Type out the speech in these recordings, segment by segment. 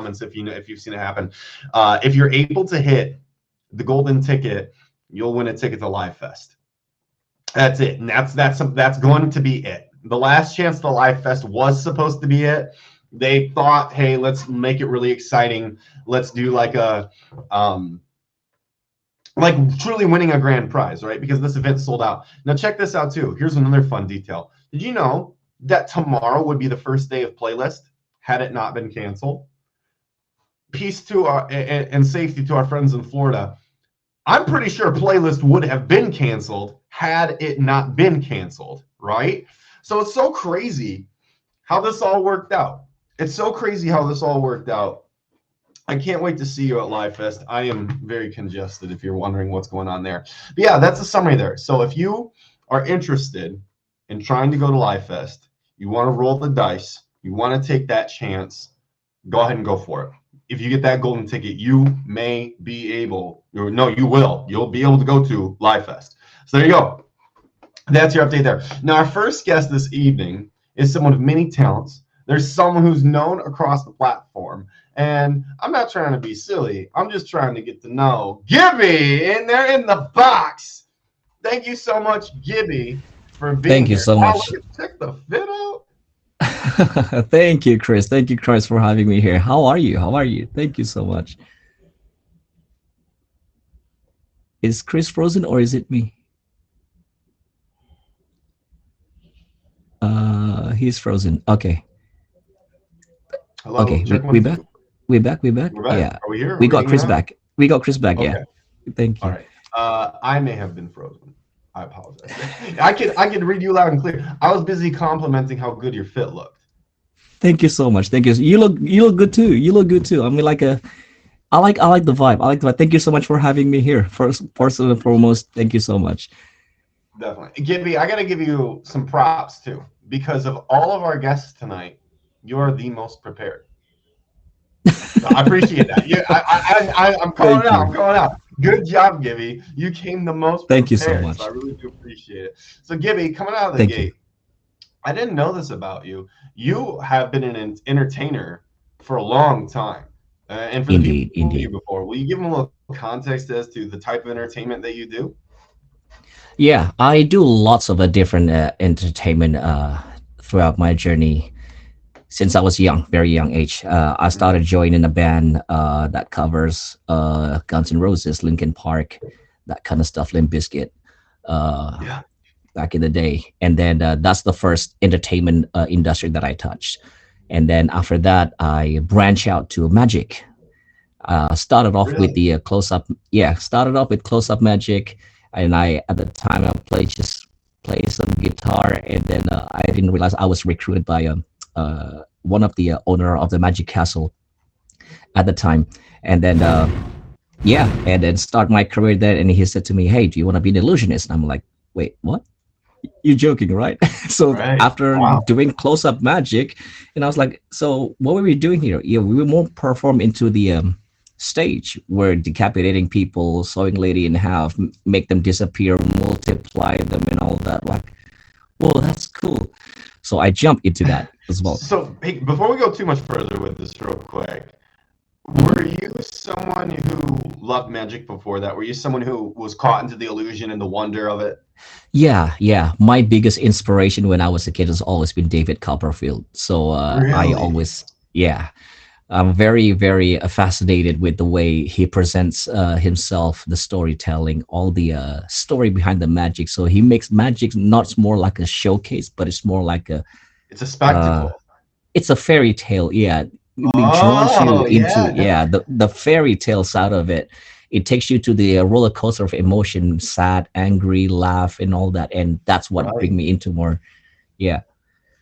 comments if you know, if you've seen it happen. If you're able to hit the golden ticket, you'll win a ticket to Live Fest. That's it, and that's going to be it. The last chance to Live Fest was supposed to be it. They thought, hey, let's make it really exciting. Let's do like a like truly winning a grand prize, right? Because this event sold out. Now check this out too. Here's another fun detail. Did you know that tomorrow would be the first day of Playlist had it not been canceled? Peace to our and safety to our friends in Florida. I'm pretty sure Playlist would have been canceled had it not been canceled, right? So it's so crazy how this all worked out. It's so crazy how this all worked out. I can't wait to see you at Live Fest. I am very congested if you're wondering what's going on there. But yeah, that's the summary there. So if you are interested in trying to go to Live Fest, you want to roll the dice, you want to take that chance, go ahead and go for it. If you get that golden ticket, you may be able, or no, you will. You'll be able to go to Live Fest. So there you go. That's your update there. Now, our first guest this evening is someone of many talents. There's someone who's known across the platform. And I'm not trying to be silly. I'm just trying to get to know Gibby in there in the box. Thank you so much, Gibby, for being Thank you here. so much. Check the fit out. Thank you, Chris. Thank you, Chris, for having me here. How are you? How are you? Thank you so much. Is Chris frozen or is it me? He's frozen. Okay. Hello. Okay. Check We one, back. two. We're back. We're back. We're back. Yeah. Are we here? Are We we got hanging Chris out? back. We got Chris back. Yeah. Okay. Thank All you. right. I may have been frozen. I apologize. I could read you loud and clear. I was busy complimenting how good your fit looked. Thank you so much. Thank you. You look good too. You look good too. I mean, I like the vibe. I like the vibe. Thank you so much for having me here. First and foremost, thank you so much. Definitely. Gibby, I got to give you some props too. Because of all of our guests tonight, you're the most prepared. So I appreciate that. I'm calling Thank it out. I'm you. calling it out. Good job, Gibby. You came the most Thank you so prepared. So I much. really do appreciate it. So Gibby, coming out of the Thank you. gate, I didn't know this about you. You have been an entertainer for a long time. And for the people Indeed, who knew you indeed. before, will you give them a little context as to the type of entertainment that you do? Yeah, I do lots of different entertainment throughout my journey since I was young, very young age. I started joining a band that covers Guns N' Roses, Linkin Park, that kind of stuff, Limp Bizkit, uh, Yeah. back in the day. And then that's the first entertainment industry that I touched. And then after that, I branch out to magic. Started off with Really? the close up. Yeah, started off with close up magic, and I at the time I played just play some guitar, and then I didn't realize I was recruited by one of the owner of the Magic Castle at the time, and then yeah, and then start my career there. And he said to me, "Hey, do you want to be an illusionist?" And I'm like, "Wait, what? You're joking, right?" So Right. after Wow. doing close up magic, and I was like, "So what were we doing here?" Yeah, we were more perform into the stage where decapitating people, sawing lady in half, make them disappear, multiply them, and all that. Like, whoa, that's cool. So I jumped into that as well. So, hey, before we go too much further with this, real quick, Mhm. were you someone who loved magic before that? Were you someone who was caught into the illusion and the wonder of it? Yeah, yeah. My biggest inspiration when I was a kid has always been David Copperfield. So I Really? always, yeah, I'm very, very fascinated with the way he presents himself, the storytelling, all the story behind the magic. So he makes magic not more like a showcase, but it's more like a, It's a uh, spectacle. it's a fairy tale. Yeah, it draws you Oh, into yeah. yeah the fairy tale side of it. It takes you to the roller coaster of emotion, sad, angry, laugh, and all that, and that's what Right. bring me into more. Yeah,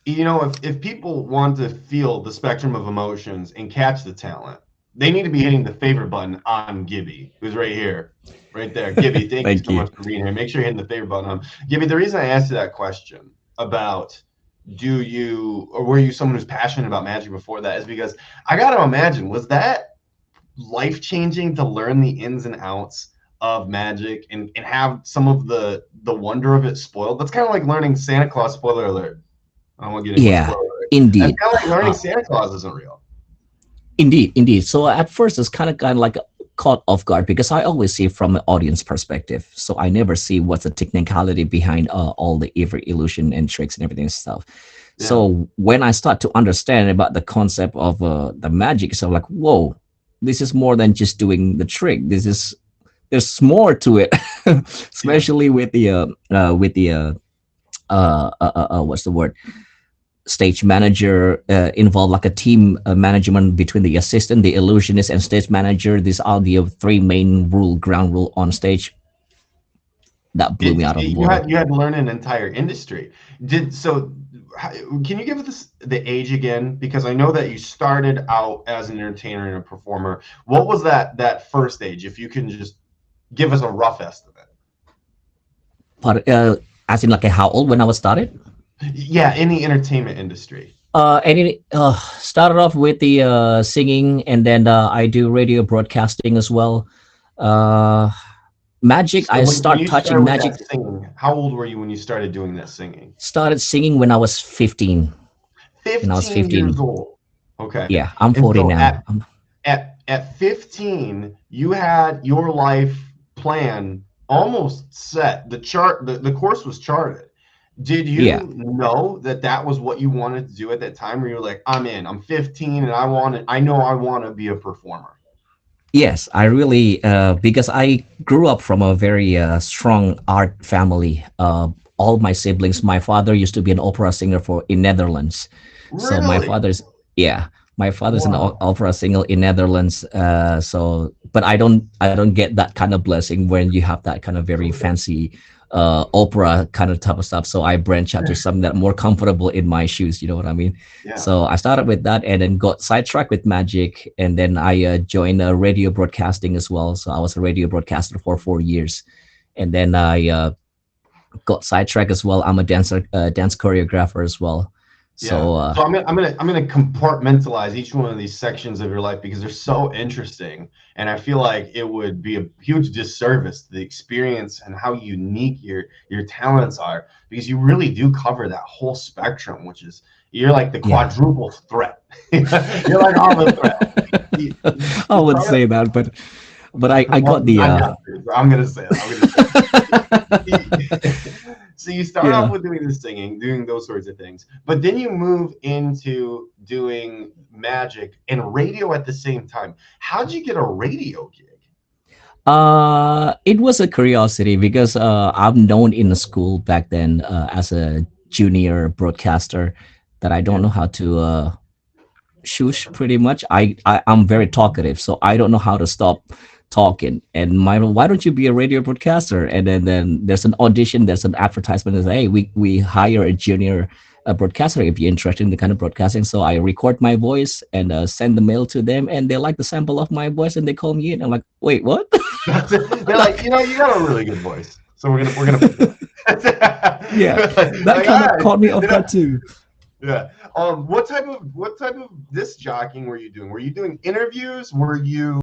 You know, if people want to feel the spectrum of emotions and catch the talent, they need to be hitting the favorite button on Gibby, who's right here, right there. Gibby, thank you thank so you. much for being here. Make sure you're hitting the favorite button on Gibby. The reason I asked you that question about do you or were you someone who's passionate about magic before that is because I got to imagine, was that life changing to learn the ins and outs of magic and have some of the wonder of it spoiled? That's kind of like learning Santa Claus. Spoiler alert. I don't want to get any more Yeah, spoiler alert. That's indeed. kind of like learning Santa Claus isn't real. Indeed, indeed. So at first, it's kind of like caught off guard because I always see from an audience perspective. So I never see what's the technicality behind all the every illusion and tricks and everything and stuff. Yeah. So when I start to understand about the concept of the magic, so like, whoa, this is more than just doing the trick. There's more to it, Yeah. especially with the what's the word, stage manager involved, like a team management between the assistant, the illusionist, and stage manager. These are the three main ground rule on stage. That blew me out of the water. You had to learn an entire industry. Did so? Can you give us the age again? Because I know that you started out as an entertainer and a performer. What was that first age? If you can just give us a rough estimate. But as in like how old when I was started? Yeah, in the entertainment industry. And it started off with the singing, and then I do radio broadcasting as well. Uh, magic, So I when start you started touching with magic. that singing, how old were you when you started doing that singing? Started singing when I was 15. When I was 15 years 15. old. Okay. Yeah, I'm And 40 so now. at 15, you had your life plan almost set. The course was charted. Did Yeah. you know that was what you wanted to do at that time, or you're like, I'm in, I'm 15 and I know I want to be a performer? Yes, I really because I grew up from a very strong art family. All my siblings, my father used to be an opera singer for in Netherlands. So my Really? father's yeah, my father's an Wow. opera singer in Netherlands. So, but I don't get that kind of blessing when you have that kind of very fancy opera kind of type of stuff. So I branch out to something that more comfortable in my shoes. You know what I mean? Yeah. So I started with that, and then got sidetracked with magic, and then I joined radio broadcasting as well. So I was a radio broadcaster for 4 years, and then I got sidetracked as well. I'm a dance choreographer as well. Yeah. So So I'm gonna compartmentalize each one of these sections of your life because they're so interesting, and I feel like it would be a huge disservice to the experience and how unique your talents are, because you really do cover that whole spectrum, which is you're like the yeah, quadruple threat. You're like all the threat. I You would start say that, but I well, got the I'm not. I'm gonna say it. I'm gonna say it. So you start off yeah. with doing the singing, doing those sorts of things, but then you move into doing magic and radio at the same time. How'd you get a radio gig? It was a curiosity because I'm known in the school back then as a junior broadcaster that I don't Yeah. know how to shush pretty much. I'm very talkative, so I don't know how to stop talking. And my why don't you be a radio broadcaster? And then there's an audition, there's an advertisement that says, hey, we hire a junior broadcaster if you're interested in the kind of broadcasting. So I record my voice and send the mail to them, and they like the sample of my voice and they call me in. I'm like, wait, what? That's it. They're like, you got a really good voice, so we're gonna put you on. Yeah, that Like, kind all of right. caught me off You know, guard too. yeah. What type of disc jockeying were you doing? Were you doing interviews? Were you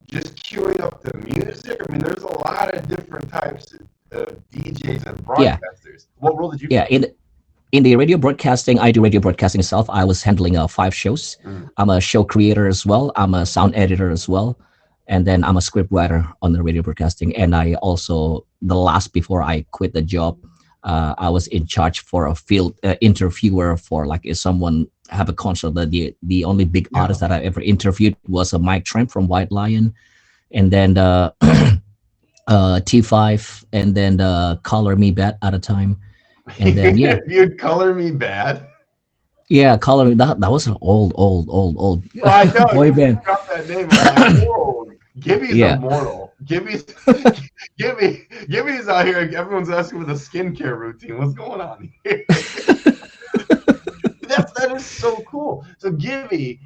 just queuing up the music? I mean, there's a lot of different types of DJs and Yeah, broadcasters. What role did you yeah. play? In the radio broadcasting, I do radio broadcasting itself. I was handling 5 shows. Mm. I'm a show creator as well. I'm a sound editor as well. And then I'm a script writer on the radio broadcasting. And I also, the last before I quit the job, I was in charge for a field interviewer for like if someone have a concert. The only big Yeah. artist that I ever interviewed was a Mike Tramp from White Lion. And then T5, and then Color Me Bad at a time. And then yeah, You'd color me bad. yeah, Color Me, that was an old Well, I know boy you band. dropped that name. I'm like, whoa, Gibby's Yeah. immortal. Gibby's Gibby's out here. Everyone's asking for the skincare routine. What's going on here? That is so cool. So Gibby,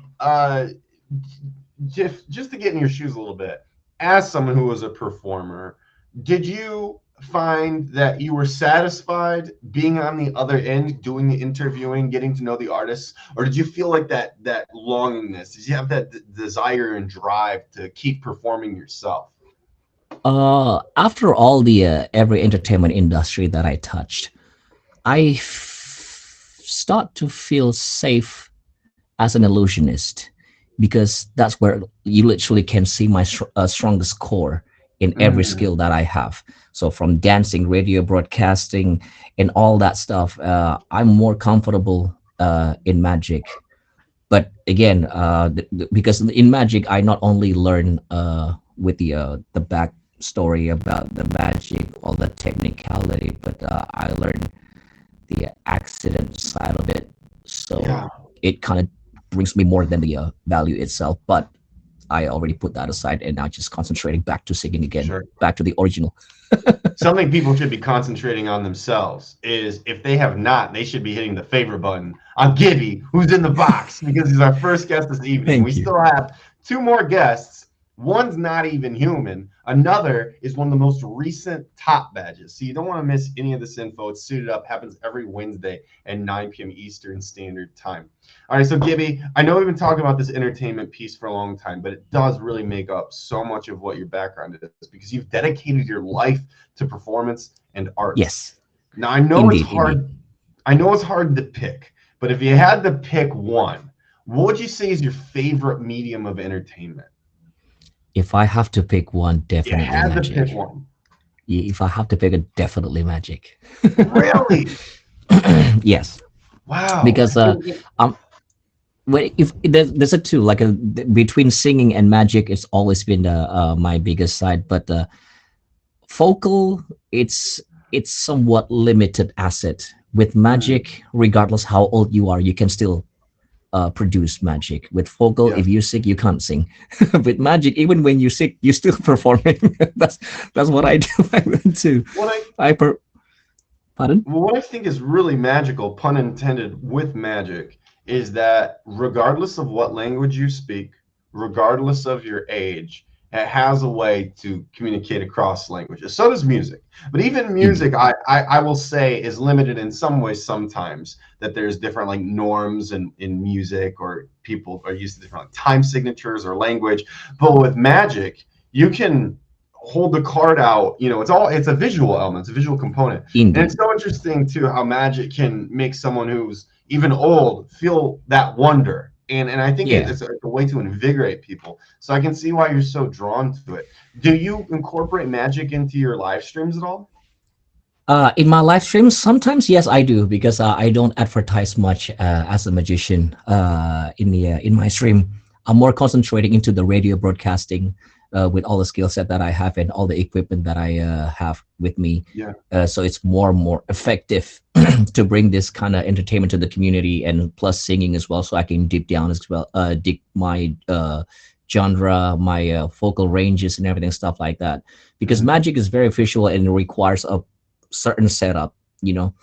just to get in your shoes a little bit, as someone who was a performer, did you find that you were satisfied being on the other end, doing the interviewing, getting to know the artists, or did you feel like that longingness? Did you have that desire and drive to keep performing yourself? After all the every entertainment industry that I touched, I start to feel safe as an illusionist because that's where you literally can see my strongest core in every Mm, skill that I have. So from dancing, radio, broadcasting, and all that stuff, I'm more comfortable in Magic. But again, because in Magic, I not only learn with the backstory about the magic, all the technicality, but I learn the accident side of it. So yeah, it kind of brings me more than the value itself. But I already put that aside and now just concentrating back to singing again, sure. back to the original. Something people should be concentrating on themselves is if they have not, they should be hitting the favorite button on Gibby, who's in the box, because he's our first guest this evening. We Thank you. still have two more guests. One's not even human. Another is one of the most recent top badges. So you don't want to miss any of this info. It's Suited Up, happens every Wednesday at 9 p.m. Eastern Standard Time. All right, so Gibby, I know we've been talking about this entertainment piece for a long time, but it does really make up so much of what your background is because you've dedicated your life to performance and arts. Yes, Now I know it's indeed, indeed. hard. I know it's hard to pick, but if you had to pick one, what would you say is your favorite medium of entertainment? If I have to pick one, You definitely had to pick Magic. one. If I have to pick it, definitely Magic. Really? Yes, Wow. because um, well, if there's a two like between singing and Magic, it's always been my biggest side, but vocal, it's somewhat limited asset. With Mm, Magic, regardless how old you are, you can still produce magic. With vocal, yeah. if you sing, you can't sing. With Magic, even when you sing, you still performing. That's what I do. I went to. What I I per. Pardon? Well, what I think is really magical, pun intended, with magic is that regardless of what language you speak, regardless of your age, it has a way to communicate across languages. So does music. But even Indeed. music, I will say, is limited in some ways sometimes, that there's different like norms in music, or people are used to different like, time signatures or language. But with magic, you can hold the card out. It's a visual element, it's a visual component. And it's Indeed. so interesting too how magic can make someone who's even old feel that wonder. And I think Yeah. it's a way to invigorate people. So I can see why you're so drawn to it. Do you incorporate magic into your live streams at all? In my live streams, sometimes yes, I do because I don't advertise much as a magician in my stream. I'm more concentrating into the radio broadcasting with all the skill set that I have and all the equipment that I have with me. Yeah. So it's more effective to bring this kind of entertainment to the community, and plus singing as well, so I can deep down as well, dig my genre, my vocal ranges and everything, stuff like that. Because Mhm. magic is very visual and it requires a certain setup, you know,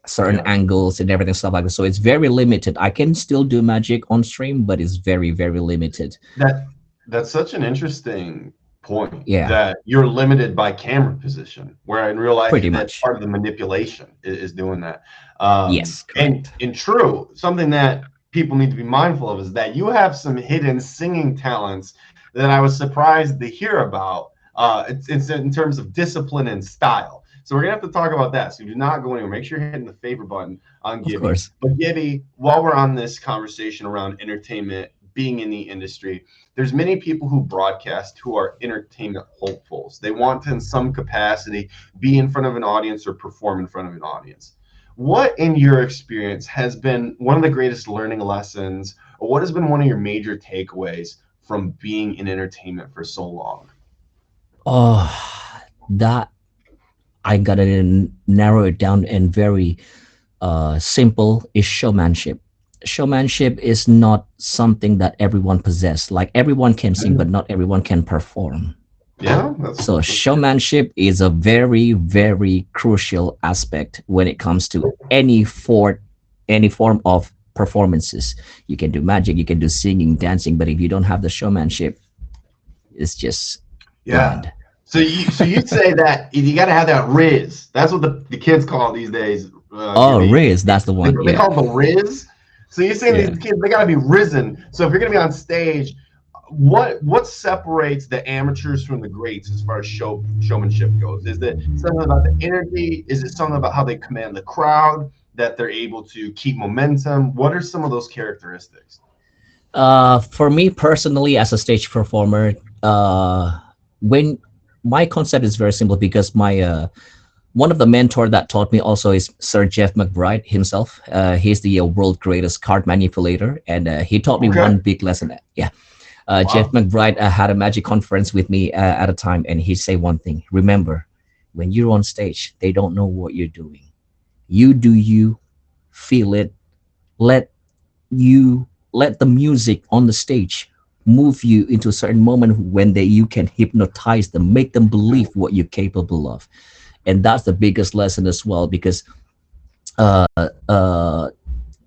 certain Yeah. angles and everything, stuff like that. So it's very limited. I can still do magic on stream, but it's very limited. That that's such an interesting point, Yeah, that you're limited by camera position, where in real life pretty that's much. part of the manipulation is doing that. Yes, And correct. in true, something that people need to be mindful of is that you have some hidden singing talents that I was surprised to hear about. It's in terms of discipline and style. So we're gonna have to talk about that. So do not go anywhere. Make sure you're hitting the favorite button on Of Gibby. course. But Gibby, while we're on this conversation around entertainment, being in the industry, there's many people who broadcast who are entertainment hopefuls. They want to, in some capacity, be in front of an audience or perform in front of an audience. What, in your experience, has been one of the greatest learning lessons, or what has been one of your major takeaways from being in entertainment for so long? Oh, that I gotta narrow it down and very simple is showmanship. Showmanship is not something that everyone possess. Like everyone can sing, but not everyone can perform. Yeah, So that's true. showmanship is a very crucial aspect when it comes to any form of performances. You can do magic, you can do singing, dancing, but if you don't have the showmanship, it's just Yeah. bland. So you'd say that you got to have that Riz. That's what the kids call it these days. Oh, Gibby. Riz, that's the one. They Yeah, call it the Riz. So you're saying yeah. these kids, they got to be risen. So if you're going to be on stage, what separates the amateurs from the greats as far as showmanship goes? Is it something about the energy? Is it something about how they command the crowd, that they're able to keep momentum? What are some of those characteristics? For me personally, as a stage performer, when my concept is very simple because my one of the mentor that taught me also is Sir Jeff McBride himself. He's the world greatest card manipulator, and he taught me Okay. one big lesson. Yeah, Jeff Wow. McBride had a magic conference with me at a time, and he say one thing: remember, when you're on stage, they don't know what you're doing. You do you, feel it, let you let the music on the stage move you into a certain moment when you can hypnotize them, make them believe what you're capable of. And that's the biggest lesson as well, because uh, uh,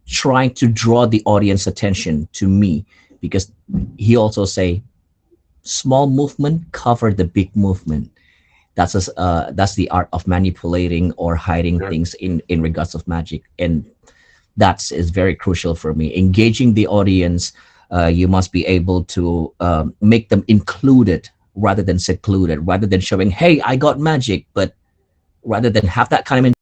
trying to draw the audience attention to me, because he also say small movement cover the big movement. That's the art of manipulating or hiding Sure. things in regards of magic, and that is very crucial for me. Engaging the audience, you must be able to make them included rather than secluded, rather than showing, "Hey, I got magic," but rather than have that kind of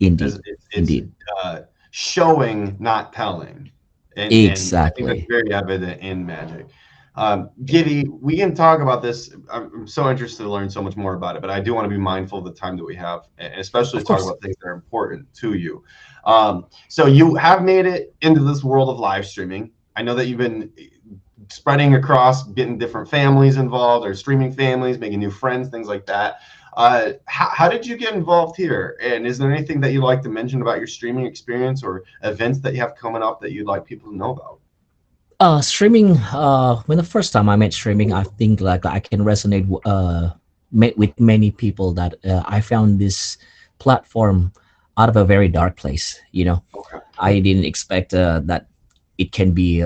indeed, It's indeed, uh, showing, not telling, and I think that's exactly. very evident in magic. Giddy, we can talk about this. I'm so interested to learn so much more about it, but I do want to be mindful of the time that we have, and especially Of to talk course. about things that are important to you. So you have made it into this world of live streaming. I know that you've been spreading across, getting different families involved, or streaming families, making new friends, things like that. How did you get involved here? And is there anything that you'd like to mention about your streaming experience or events that you have coming up that you'd like people to know about? Streaming. When the first time I met streaming, I think like I can resonate with many people that I found this platform out of a very dark place. You know, Okay. I didn't expect that it can be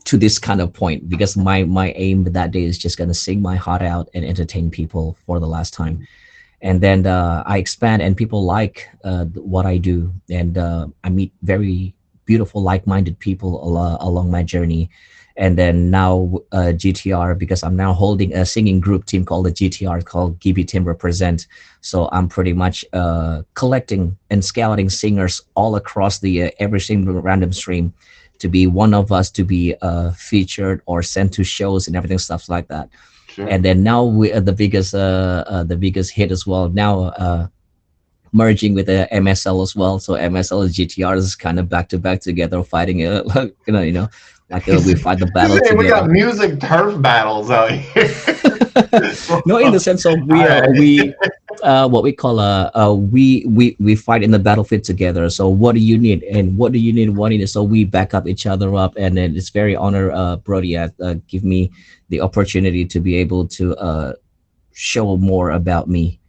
to this kind of point, because my aim that day is just gonna sing my heart out and entertain people for the last time. And then I expand, and people like what I do, and I meet very beautiful, like-minded people along my journey. And then now GTR, because I'm now holding a singing group team called the GTR, called Gibi Timber Present. So I'm pretty much collecting and scouting singers all across the every single random stream to be one of us, to be featured or sent to shows and everything, stuff like that. Sure. And then now we the biggest hit as well now, merging with the MSL as well. So MSL and GTR is kind of back to back together, fighting like, like He's, we fight the he's battle saying we together. got music turf battles out here. No, in the All sense of right. we what we call we fight in the battlefield together. So what do you need, and what do you need, what do you need? So we back up each other up, and then it's very honor, Brody, give me the opportunity to be able to show more about me.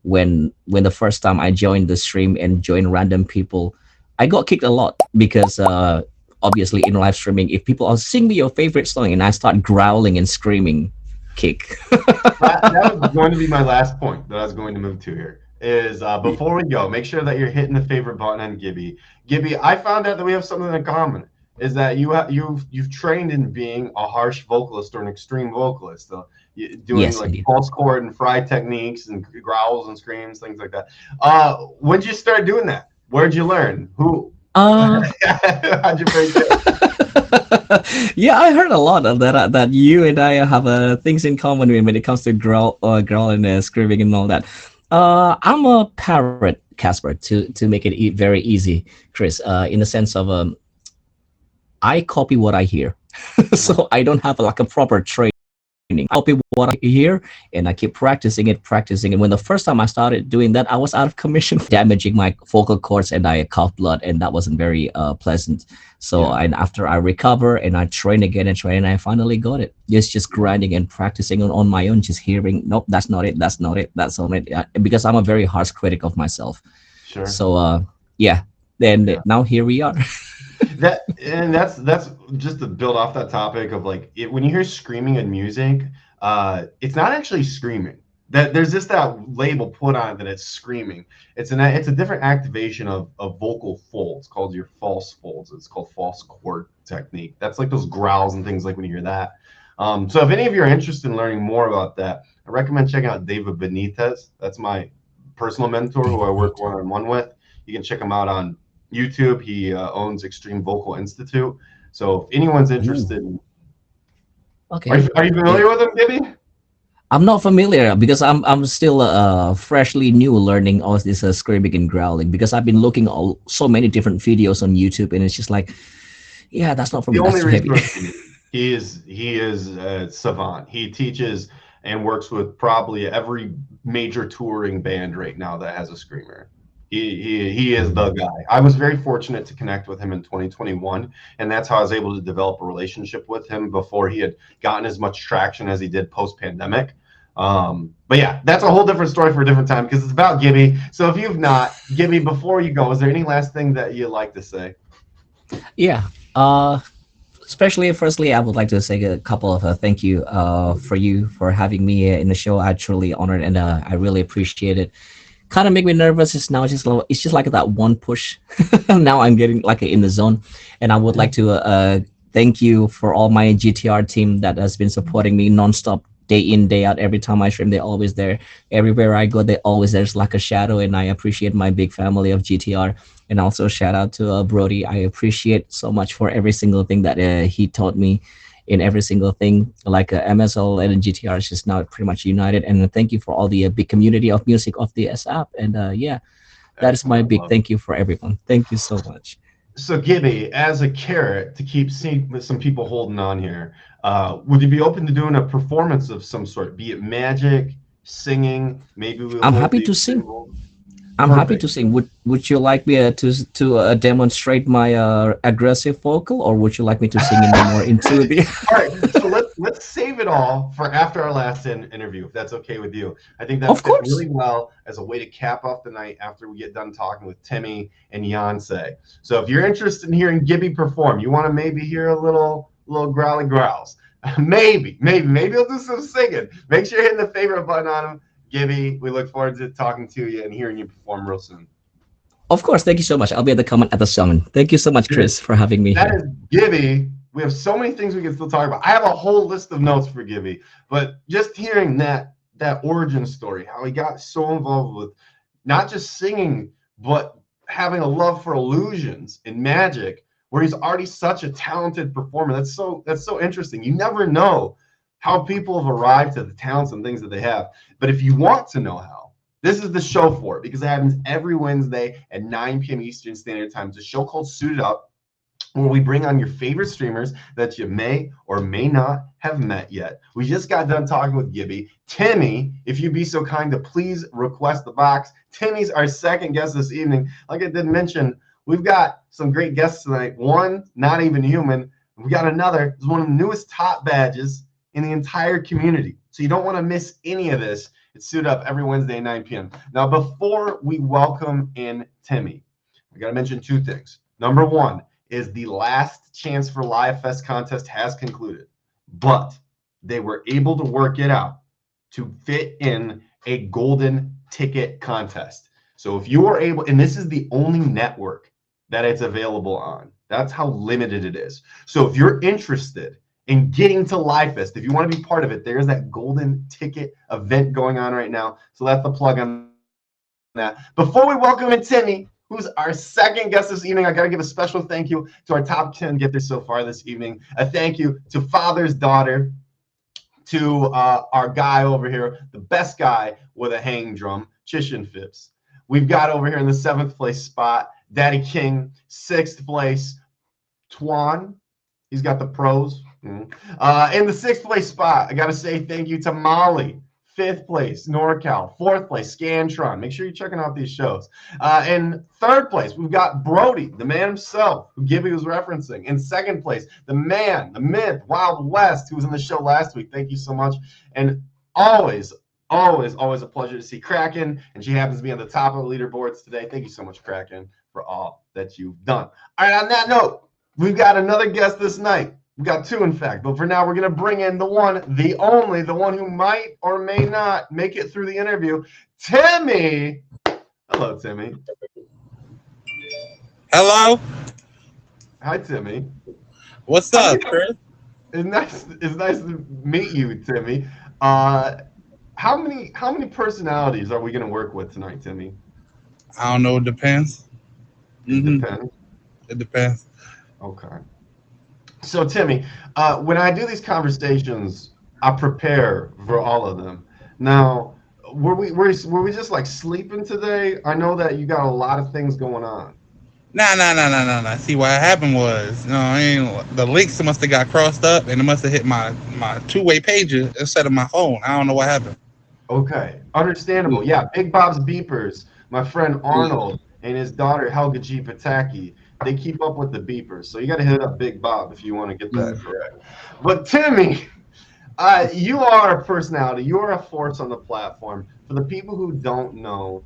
When the first time I joined the stream and joined random people, I got kicked a lot because obviously in live streaming, if people are sing me your favorite song and I start growling and screaming, kick. That was going to be my last point that I was going to move to here. Is before we go, make sure that you're hitting the favorite button on Gibby. Gibby, I found out that we have something in common. Is that you've trained in being a harsh vocalist or an extreme vocalist, so doing Yes, like indeed. false chord and fry techniques and growls and screams, things like that. When'd you start doing that? Where'd you learn? Who? Uh, How'd you break it? yeah, I heard a lot of that. That you and I have things in common when it comes to growl and screaming and all that. I'm a parrot, Casper, to make it very easy, Chris. In the sense of I copy what I hear, so I don't have like a proper training. I copy what I hear, and I keep practicing it, practicing it. When the first time I started doing that, I was out of commission, damaging my vocal cords, and I coughed blood, and that wasn't very pleasant. So, Yeah. and after I recover and I train again and train, I finally got it. It's just grinding and practicing on my own, just hearing, nope, that's not it, that's not it, that's not it. Because I'm a very harsh critic of myself. Sure. So, yeah. Then Yeah. now here we are. That's just to build off that topic of like when you hear screaming in music, it's not actually screaming. That there's just that label put on it that it's screaming. It's a different activation of vocal folds called your false folds. It's called false chord technique. That's like those growls and things like when you hear that. So if any of you are interested in learning more about that, I recommend checking out David Benitez. That's my personal mentor who I work one-on-one with. You can check him out on YouTube. He owns Extreme Vocal Institute. So if anyone's interested, Okay. are you Yeah. familiar with him, Gibby? I'm not familiar because I'm still freshly new learning all this screaming and growling because I've been looking all so many different videos on YouTube and it's just like, yeah, that's not for The me. That's only too heavy. resource you need. He is a savant. He teaches and works with probably every major touring band right now that has a screamer. He is the guy. I was very fortunate to connect with him in 2021, and that's how I was able to develop a relationship with him before he had gotten as much traction as he did post pandemic. But yeah, that's a whole different story for a different time because it's about Gibby. So if you've not, Gibby, before you go, is there any last thing that you'd like to say? Yeah. Especially firstly, I would like to say a couple of thank you for you for having me in the show. I truly honored and I really appreciate it. Kind of make me nervous. It's now just it's just like that one push. Now I'm getting like in the zone, and I would like to thank you for all my GTR team that has been supporting me nonstop, day in day out. Every time I stream, they're always there. Everywhere I go, they always there's like a shadow, and I appreciate my big family of GTR. And also shout out to Brody. I appreciate so much for every single thing that he taught me in every single thing. Like MSL and GTR is just now pretty much united. And thank you for all the big community of music of the S app. And yeah, that is my Excellent. big thank you for everyone. Thank you so much. So, Gibby, as a carrot to keep some people holding on here, would you be open to doing a performance of some sort, be it magic, singing? Maybe we'll I'm hold happy the to sing. extreme. I'm happy to Perfect. sing. Would you like me to demonstrate my aggressive vocal, or would you like me to sing in the more into the? All right, so let's save it all for after our last interview, if that's okay with you. I think that Of fit course. really well as a way to cap off the night after we get done talking with Timmy and Yonsei. So if you're interested in hearing Gibby perform, you want to maybe hear a little growly growls. Maybe he'll do some singing. Make sure you're hitting the favorite button on him. Gibby, we look forward to talking to you and hearing you perform real soon. Of course. Thank you so much. I'll be at the comment at the song. Thank you so much, Chris, for having me That here. is Gibby. We have so many things we can still talk about. I have a whole list of notes for Gibby, but just hearing that origin story, how he got so involved with not just singing, but having a love for illusions and magic, where he's already such a talented performer. That's so interesting. You never know how people have arrived to the talents and things that they have. But if you want to know how, this is the show for it because it happens every Wednesday at 9 p.m. Eastern Standard Time. It's a show called Suited Up where we bring on your favorite streamers that you may or may not have met yet. We just got done talking with Gibby. Timmy, if you'd be so kind to please request the box. Timmy's our second guest this evening. Like I did mention, we've got some great guests tonight. One, not even human. We got another. It's one of the newest top badges in the entire community. So you don't want to miss any of this. It's Suited Up every Wednesday at 9 p.m. Now, before we welcome in Timmy, I got to mention two things. Number one, is the last chance for Live Fest contest has concluded, but they were able to work it out to fit in a golden ticket contest. So if you are able, and this is the only network that it's available on, that's how limited it is. So if you're interested in getting to Live Fest, if you want to be part of it, there's that golden ticket event going on right now. So that's the plug on that. Before we welcome in Timmy, who's our second guest this evening, I got to give a special thank you to our top 10 gifters so far this evening. A thank you to Father's Daughter, to our guy over here, the best guy with a hang drum, Chishin Phipps. We've got over here in the 7th place spot, Daddy King, 6th place, Twan. He's got the pros. In the 6th place spot, I got to say thank you to Molly. 5th place, NorCal. 4th place, Scantron. Make sure you're checking out these shows. In 3rd place, we've got Brody, the man himself, who Gibby was referencing. In 2nd place, the man, the myth, Wild West, who was in the show last week. Thank you so much. And always a pleasure to see Kraken. And she happens to be on the top of the leaderboards today. Thank you so much, Kraken, for all that you've done. All right, on that note, we've got another guest this night. We've got two, in fact. But for now, we're going to bring in the one, the only, the one who might or may not make it through the interview, Timmy. Hello, Timmy. Hello. Hi, Timmy. What's up, Chris? It's nice to meet you, Timmy. How many personalities are we gonna work with tonight, Timmy? I don't know. It depends. It hmm depends. It depends. Okay. So Timmy, when I do these conversations, I prepare for all of them. Now, were we just like sleeping today? I know that you got a lot of things going on. Nah. See, what happened was, the links must have got crossed up, and it must have hit my two-way pager instead of my phone. I don't know what happened. Okay, understandable. Yeah, Big Bob's Beepers. My friend Arnold and his daughter Helga G. Pataki, they keep up with the beepers. So you got to hit up Big Bob if you want to get that Mm. correct. But Timmy, you are a personality. You are a force on the platform. For the people who don't know,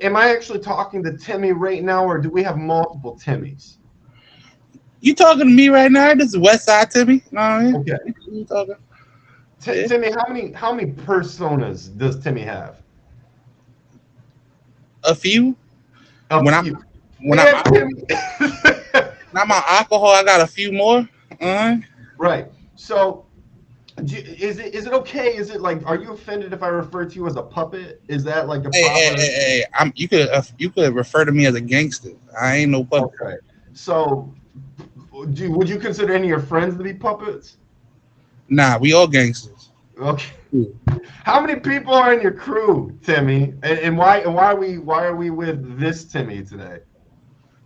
am I actually talking to Timmy right now, or do we have multiple Timmys? You talking to me right now? This is West Side Timmy. Know what I mean? Okay, You talking? Yeah. Timmy, how many personas does Timmy have? A few. A When I'm few. when I'm Man, Timmy. when I'm on alcohol, I got a few more. Uh, Right. So, is it okay? Is it like, are you offended if I refer to you as a puppet? Is that like the proper? you could refer to me as a gangster. I ain't no puppet. Okay. So, would you consider any of your friends to be puppets? Nah, we all gangsters. Okay. How many people are in your crew, Timmy? And why are we with this Timmy today?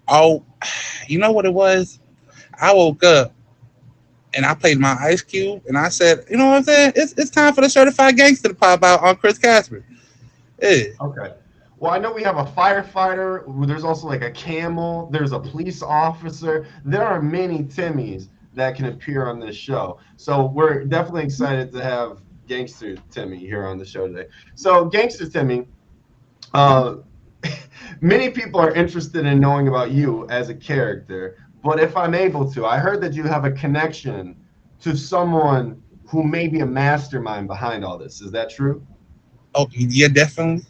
Oh, you know what it was? I woke up and I played my Ice Cube, and I said, you know what I'm saying? It's time for the certified gangster to pop out on Chris Casper. Yeah. Okay. Well, I know we have a firefighter. There's also like a camel. There's a police officer. There are many Timmys that can appear on this show. So we're definitely excited to have Gangster Timmy here on the show today. So Gangster Timmy, uh, many people are interested in knowing about you as a character. But if I'm able to, I heard that you have a connection to someone who may be a mastermind behind all this. Is that true? Oh, yeah, definitely.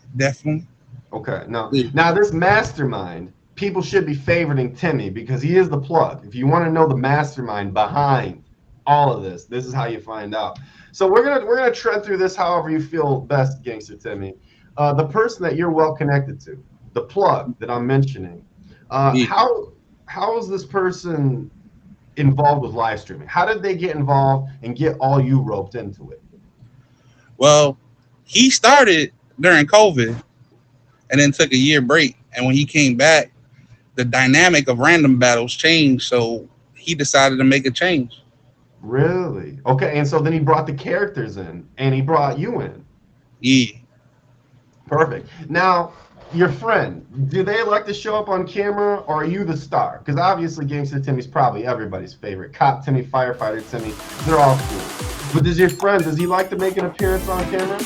Okay. Now, Yeah. now this mastermind, people should be favoriting Timmy because he is the plug. If you want to know the mastermind behind all of this, this is how you find out. So we're gonna tread through this however you feel best, Gangster Timmy. The person that you're well connected to, the plug that I'm mentioning. Yeah. How is this person involved with live streaming? How did they get involved and get all you roped into it? Well, he started during COVID and then took a year break. And when he came back, the dynamic of random battles changed. So he decided to make a change. Really? Okay, and so then he brought the characters in and he brought you in. Yeah. Perfect. Now, your friend, do they like to show up on camera or are you the star? Because obviously Gangster Timmy's probably everybody's favorite. Cop Timmy, Firefighter Timmy, they're all cool. But does your friend, does he like to make an appearance on camera?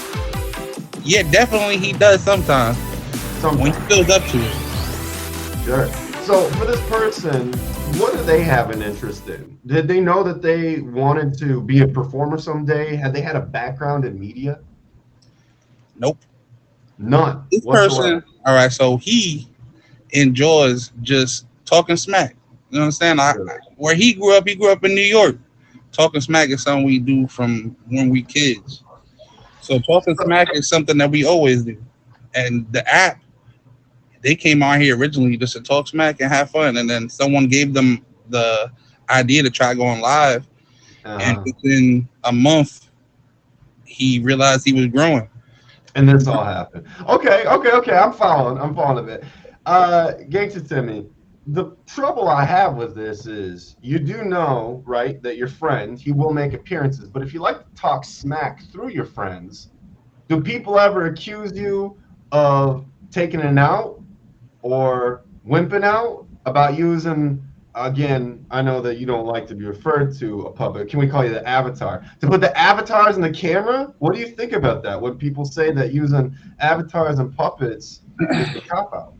Yeah, definitely he does sometimes when he Sometimes. feels up to it. Sure. So for this person, what do they have an interest in? Did they know that they wanted to be a performer someday? Had they had a background in media? Nope. None This whatsoever. person, all right, so he enjoys just talking smack. You understand? Really? Where he grew up in New York. Talking smack is something we do from when we kids. So talking smack is something that we always do. And the app, they came on here originally just to talk smack and have fun. And then someone gave them the idea to try going live. And Uh-huh. within a month, he realized he was growing. And this all happened. Okay. I'm following a bit. Gangster Timmy, the trouble I have with this is you do know, right, that your friend, he will make appearances. But if you like to talk smack through your friends, do people ever accuse you of taking it out or wimping out about using, again, I know that you don't like to be referred to a puppet. Can we call you the avatar? To put the avatars in the camera? What do you think about that? When people say that using avatars and puppets is the cop out?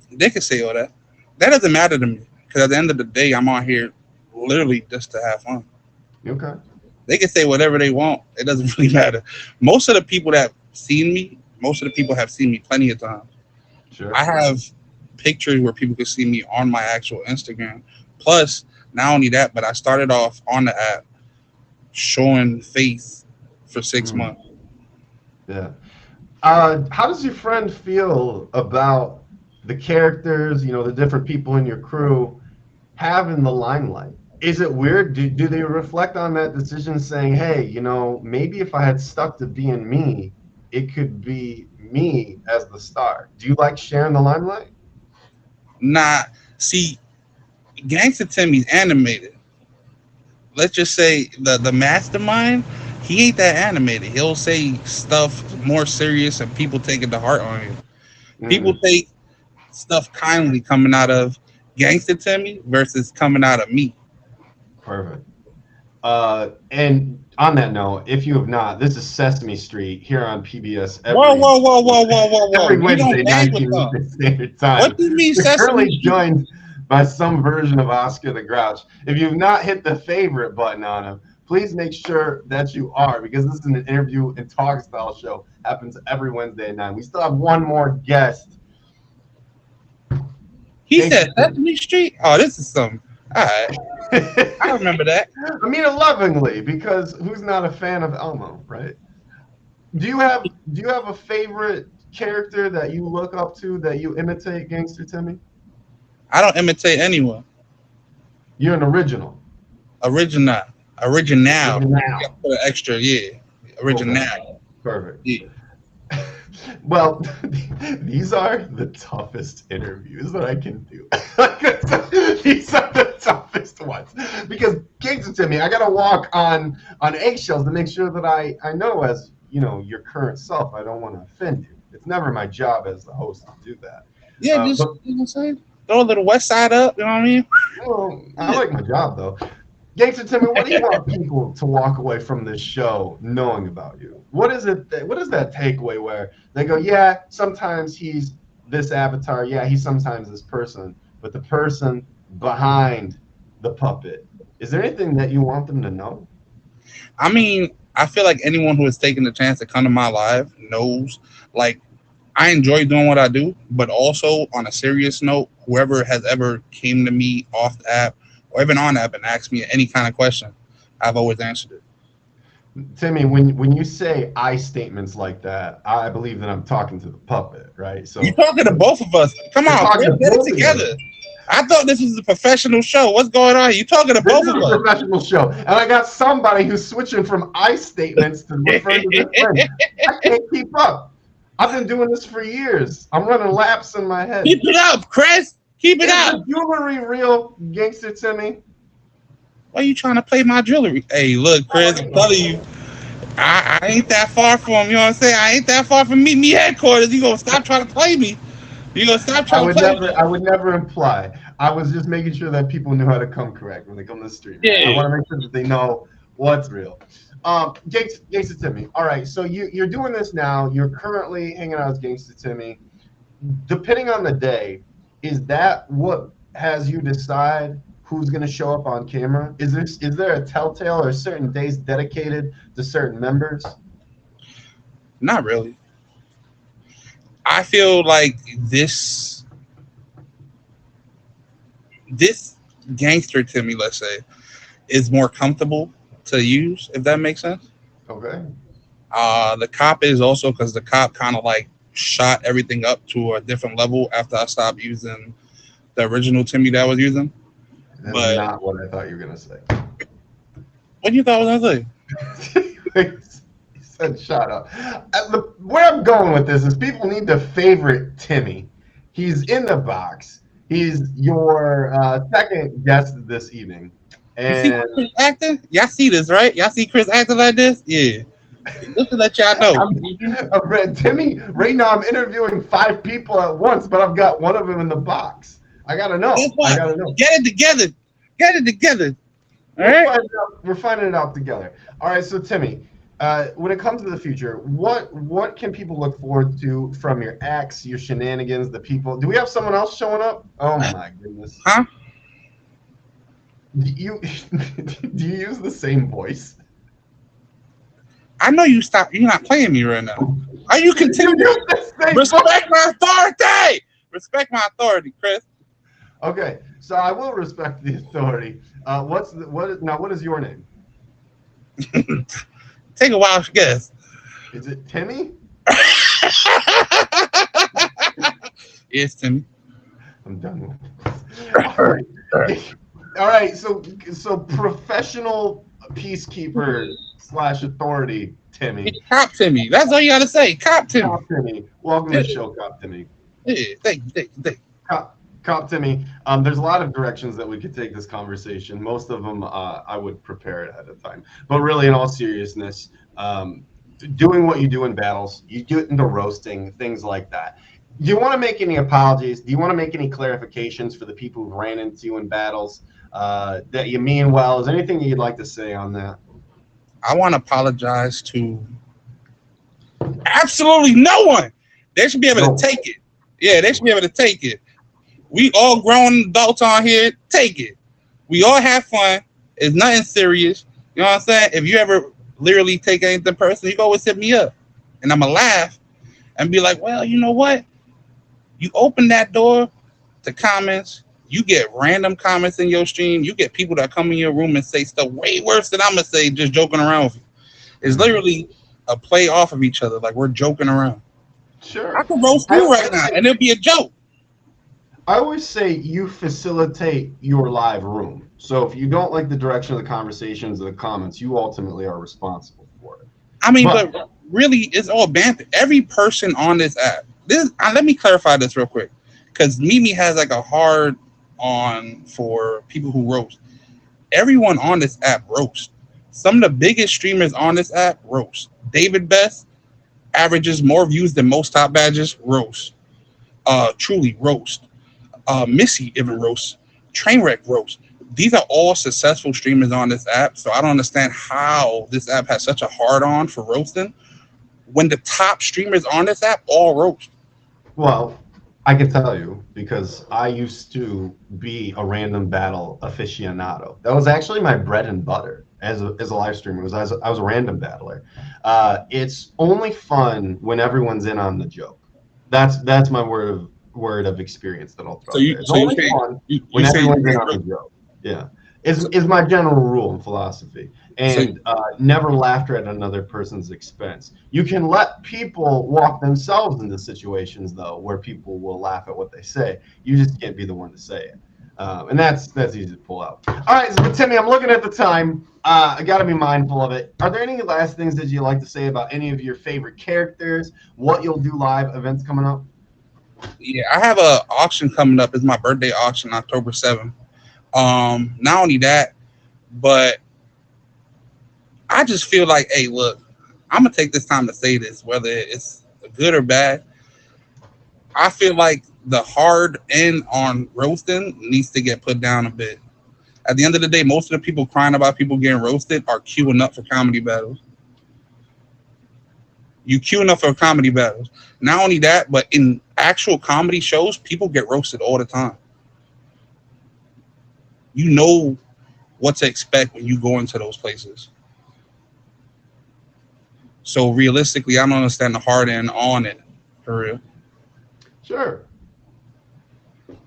They can say all that. That doesn't matter to me. Because at the end of the day, I'm on here literally just to have fun. Okay. They can say whatever they want. It doesn't really matter. Most of the people that seen me, most of the people have seen me plenty of times. I Sure. have pictures where people can see me on my actual Instagram. Plus, not only that, but I started off on the app showing face for six Mm, months. Yeah. How does your friend feel about the characters, the different people in your crew having the limelight? Is it weird? Do they reflect on that decision saying, hey, maybe if I had stuck to being me, it could be me as the star? Do you like sharing the limelight? Nah, see, Gangsta Timmy's animated. Let's just say the mastermind, he ain't that animated. He'll say stuff more serious and people take it to heart on him. People Mm, take stuff kindly coming out of Gangsta Timmy versus coming out of me. perfect. And on that note, if you have not, this is Sesame Street here on PBS Whoa, whoa, whoa, whoa, whoa, whoa, whoa. every You Wednesday, don't hang with 19 them. Eastern Standard What Time. do you mean You're Sesame currently Street? joined by some version of Oscar the Grouch. If you've not hit the favorite button on him, please make sure that you are, because this is an interview and talk style show. Happens every Wednesday at 9. We still have one more guest. He said Sesame Street? Oh, this is some. All right. I I remember that. mean it lovingly, because who's not a fan of Elmo, right? Do you have a favorite character that you look up to, that you imitate, Gangster Timmy? I don't imitate anyone. You're an original. Original. Original. You Now. gotta put an extra, yeah. Original. Perfect. Yeah. Well, these are the toughest interviews that I can do. These are the toughest ones, because Gangster Timmy, I gotta walk on eggshells to make sure that I know, as your current self, I don't want to offend you. It's never my job as the host to do that. Yeah, just, But you know what I'm saying? Throw a little West Side up, you know what I mean? well, I like my job though. Gangster Timmy, what do you want people to walk away from this show knowing about you? What is it? What is that takeaway where they go, yeah, sometimes he's this avatar, yeah, he's sometimes this person, but the person behind the puppet, is there anything that you want them to know? I mean, I feel like anyone who has taken the chance to come to my live knows, like, I enjoy doing what I do, but also on a serious note, whoever has ever came to me off the app or even on the app and asked me any kind of question, I've always answered it. Timmy, when you say I statements like that, I believe that I'm talking to the puppet, right? So You talking to both of us? Come You're on, talking Chris, to get both it of you. together. I thought this was a professional show. What's going on? You talking to this both is of a us? professional show, and I got somebody who's switching from I statements to referring to this friend. I can't keep up. I've been doing this for years. I'm running laps in my head. Keep it up, Chris. Keep it Is up. the jewelry real, Gangster Timmy? Why are you trying to play my jewelry? Hey, look, Chris, I'm telling you, I ain't that far from, you know what I'm saying? I ain't that far from meet me headquarters. You gonna stop trying to play me. You gonna stop I trying would to play never. me. I would never imply. I was just making sure that people knew how to come correct when they come to the stream. Yeah. I want to make sure that they know what's real. Gangster Timmy. All right, so you're doing this now. You're currently hanging out with Gangster Timmy. Depending on the day, is that what has you decide who's going to show up on camera? Is there a telltale or certain days dedicated to certain members? Not really. I feel like this gangster Timmy, let's say, is more comfortable to use, if that makes sense. Okay. The cop is also because the cop kind of like shot everything up to a different level after I stopped using the original Timmy that I was using. That's But not what I thought you were going to say. what do you thought was I saying? He said, "Shut up." Where I'm going with this is people need to favorite Timmy. He's in the box. He's your second guest this evening, You see and Chris acting? Y'all see this, right? Y'all see Chris acting like this? Yeah. Just to let y'all know. Timmy. Right now, I'm interviewing 5 people at once, but I've got one of them in the box. I gotta know. Guess what? I gotta know. Get it together. Get it together. All right. We're finding it out together. All right, so Timmy, when it comes to the future, what can people look forward to from your acts, your shenanigans, the people? Do we have someone else showing up? Oh my goodness. Huh? Do you use the same voice? I know you stop. You're not playing me right now. Are you You continuing? use the same voice. Respect my authority. Respect my authority, Chris. Okay, so I will respect the authority. What is your name? Take a wild guess. Is it Timmy? Yes, Timmy. I'm done with this. All right. All right. So professional peacekeeper slash authority, Timmy. Cop Timmy. That's all you gotta say. Cop Timmy. Cop Timmy. Welcome to Yeah, the show, Cop Timmy. yeah. Thank you. Thank you. Thank you. Cop Timmy. There's a lot of directions that we could take this conversation. Most of them I would prepare ahead of time. But really, in all seriousness, doing what you do in battles, you get into roasting, things like that. Do you want to make any apologies? Do you want to make any clarifications for the people who ran into you in battles that you mean well? Is there anything that you'd like to say on that? I want to apologize to absolutely no one. They should be able No. to take it. Yeah, they should be able to take it. We all grown adults on here. Take it. We all have fun. It's nothing serious. You know what I'm saying? If you ever literally take anything personal, you can always hit me up. And I'm going to laugh and be like, well, you know what? You open that door to comments. You get random comments in your stream. You get people that come in your room and say stuff way worse than I'm going to say just joking around with you. It's literally a play off of each other. Like we're joking around. Sure. I can roast you right now and it'll be a joke. I always say you facilitate your live room. So if you don't like the direction of the conversations or the comments, you ultimately are responsible for it. I mean, but really, it's all banter. Every person on this app. Let me clarify this real quick, because Mimi has like a hard on for people who roast. Everyone on this app roast. Some of the biggest streamers on this app roast. David Best averages more views than most top badges. Roast. Truly roast. Missy even roast. Trainwreck roast. These are all successful streamers on this app, so I don't understand how this app has such a hard on for roasting when the top streamers on this app all roast. Well, I can tell you because I used to be a random battle aficionado. That was actually my bread and butter as a live streamer. I was a random battler. It's only fun when everyone's in on the joke. That's my word of experience that I'll throw. It's only fun when everyone's in on the joke. Yeah, is my general rule and philosophy. And never laughter at another person's expense. You can let people walk themselves into situations though, where people will laugh at what they say. You just can't be the one to say it, and that's easy to pull out. All right, so Timmy, I'm looking at the time. I got to be mindful of it. Are there any last things that you'd like to say about any of your favorite characters? What you'll do live events coming up? Yeah, I have a auction coming up. It's my birthday auction, October 7th. Not only that, but I just feel like, hey, look, I'm gonna take this time to say this, whether it's good or bad. I feel like the hard end on roasting needs to get put down a bit. At the end of the day, most of the people crying about people getting roasted are queuing up for comedy battles. You queuing up for comedy battles. Not only that, but in actual comedy shows, people get roasted all the time. You know what to expect when you go into those places. So realistically, I don't understand the hard end on it, for real. Sure.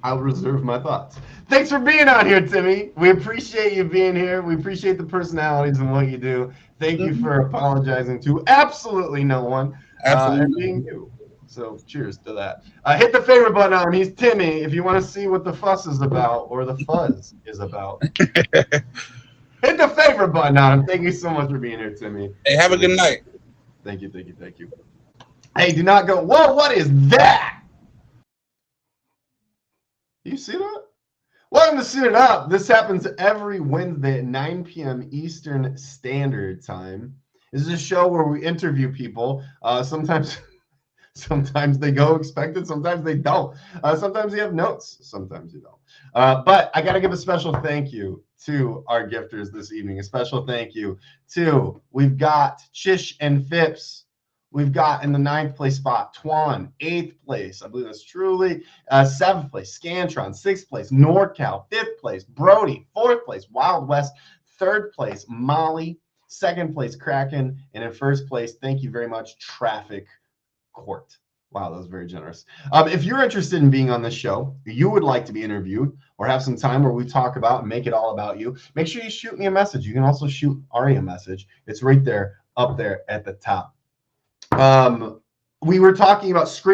I'll reserve my thoughts. Thanks for being on here, Timmy. We appreciate you being here. We appreciate the personalities and what you do. Thank you for apologizing to absolutely no one and being you. So cheers to that. Hit the favorite button on him. He's Timmy. If you want to see what the fuss is about or the fuzz is about, hit the favorite button on him. Thank you so much for being here, Timmy. Hey, have a good night. Thank you, thank you, thank you. Hey, do not go, whoa, what is that? You see that? Welcome to Suit It Up. This happens every Wednesday at 9 p.m. Eastern Standard Time. This is a show where we interview people. Sometimes they go expected, sometimes they don't. Sometimes you have notes, sometimes you don't. But I got to give a special thank you to our gifters this evening. A special thank you to, we've got Chish and Phipps. We've got in the 9th place spot, Twan, 8th place, I believe that's Truly, 7th place, Scantron, 6th place, NorCal, 5th place, Brody, 4th place, Wild West, 3rd place, Molly, 2nd place, Kraken, and in 1st place, thank you very much, Traffic Court. Wow, that was very generous. If you're interested in being on this show, you would like to be interviewed or have some time where we talk about and make it all about you, make sure you shoot me a message. You can also shoot Ari a message. It's right there, up there at the top. we were talking about screen